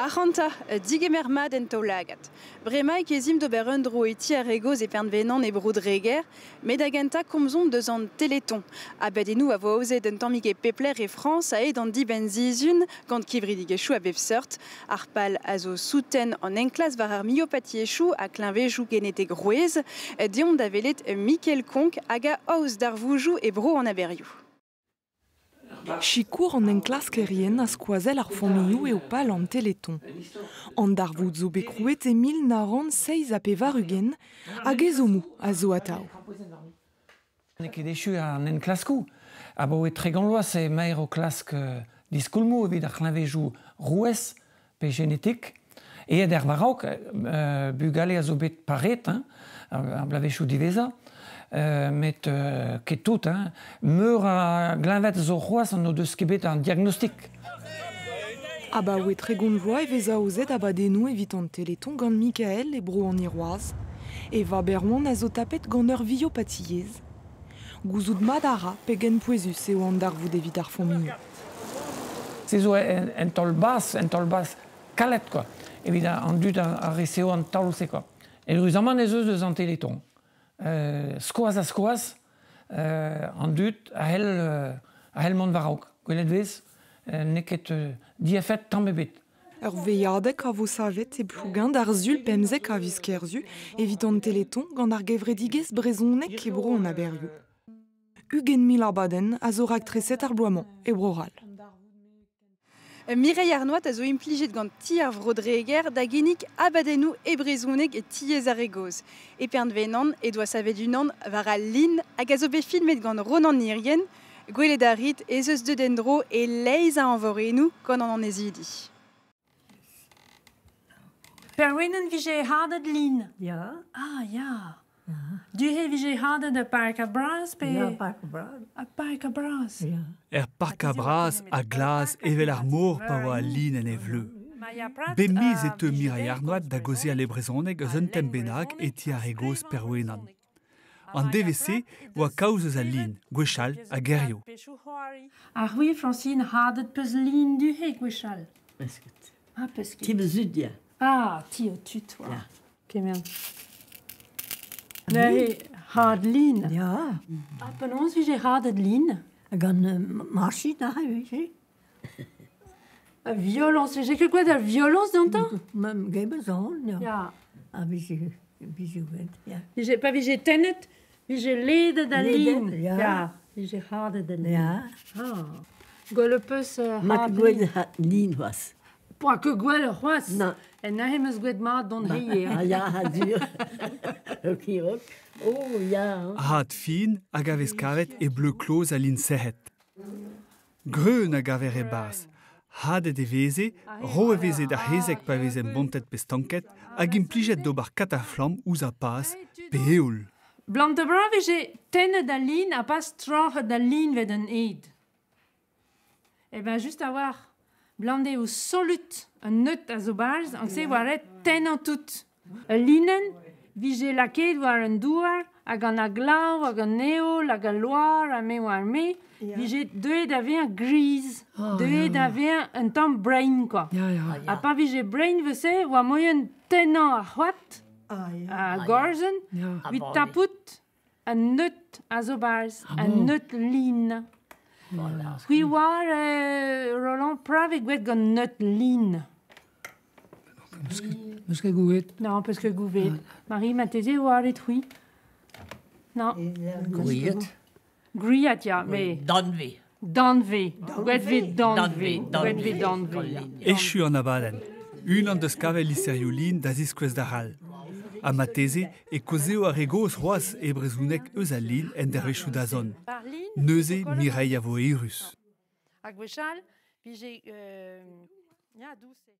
Aranta, digemerma d'entolagat. Bremaik ezim d'ober undro eti arregoz e pernvenan e brodreger, medagenta komzon deus an téléthon. Abadenou a vo aozet un tammik e pepler e France a ed an diben zizun gant kivridigechou a bev seurt. Arpal a zo souten an enklas var ar myopatiechou a klinvejou genet e groez, deon da velet Mikel Konk hag a aoz d'ar voujou e bro an aberioù. Chikour an enklas kerien a skoazel ar familloù eo pal an téléthon. An darvoud zo bekrouet e 1906 a pevar ugen, hag ezomou a zo atao. Ne ket echu an enklaskou. A bo e treganloaz e maer o klask diskoulmou evit ar klinvejou rouez pe genetik. E ed er varaok, bugale a zo bet paret, ar blavechou diveza. Met ket tout, meur a glanvet zo c'hoaz an o deus kebet an diagnostik. Aba oe tregon voa e vez aozet abadenou evit an téléthon gant Mikael e bro an iroaz, e va berouan a zo tapet gant ur viopatiez. Gouzout madara pe gen pouezus eo an darvoud evit ar familloù. Se zo en tol bas kalet, quoi. Evit an dud a reseo an taoulse, quoi. E ruzaman ez eus deus an téléthon. Skoaz a skoaz, an dud a hel mont varaok. Gwelet vez, neket diafet tamm ebet. Ur veiadek a vo savet e plougan d'ar zul pemzek a viskerzu evit an téléthon gant ar gevredigez brezonek e bro an aberioù. Ugen mil abaden a zo treset ar bloamant e broral. Mireille Arnoat a zo implijet gant ti ar vrodreger da genik abadenou e brezhounek e tiez arregoz. E pernvenan e doa savet unan var al lin hag a zo bet filmet gant Ronan Nirien, gwelet a rit ez eus deudendro e leiz a anvorenou gant an ezidi. Perwenen vije hadet lin. Ja. Ah, ja. Du he vije hadet a park a bras pe... Ja, park a bras. A park a bras. Ja. Park a bras a glas evel ar mor pa oa lin en evleu. Bemiz e teu Mireille Arnoat da goze a lebrezonek eus un tembenag eti a regoz perwenan. An DVC oa kaouz eus a lin, gwechal a gerio. Ah oui, Francine hadet peus lin du he gwechal. Pesket. Ah, pesket. Ti bezud, ja. Ah, ti o tut, wa. Ja. Kemen. Nee, had lin. Ja. Ah, penons vije hadet lin. Hag an marchi da ha, vije. A violons, vije ket gwelet ar violons d'antan? Mem gebezon, ja. Ja. A vije gwed, ja. Vije, pa vije tennet, vije ledet a lin. Ledet, ja. Ja, vije hadet a lin. Ja. Ah. Gwele peus Mak had gwed lin. ha lin was. Poa ke gwele c'hoaz. Non. En na hemeus gwed mat don heye. Ah, ja, ha dur. Ok, ok. Oh, ja. Hat fin hag a vez kavet e bleu kloz a lin sehet. Greun a gaver e bas. Hadet e veze, ro e veze da hezek pa veze bontet pe stanket, hag implijet d'ober kataflam ouz a pas pe eoul. Blant de bra vije tennet a lin a pas troc'het a lin ved an eid. E ben just a war blande o solut an neut a zo barz, an se war ten an tout. A linen vije laket war an douar hag an a glav, hag an neol, hag a loar, a me war me. Vije deuet a veñ gris, deuet a veñ un tamm brain, quoi. Ja, ja. A pa vije brain vese, oa moyen tenan a c'hoat, Ah, ja. a gorzen, Ja. vit tapout an neut a zo barz, an neut lin. Hui war Roland prav e gwed gant neut lin. Eus ket gouet. Non, peus que gouvet. Marie, ma teze war et hui. Non, Gwed. griat, ja, me Danve. danve. Gwed ve danve. Danve. Gwed ve danve. Echu an abaden. Un an deus kavet liserioù lin da ziskwez da hal. A mateze e kozeo a regoz c'hoaz e brezhounek eus a lin en dervechou da zon. Neuze Mireille a vo eurus. A gwechal, vije... Ja, douce.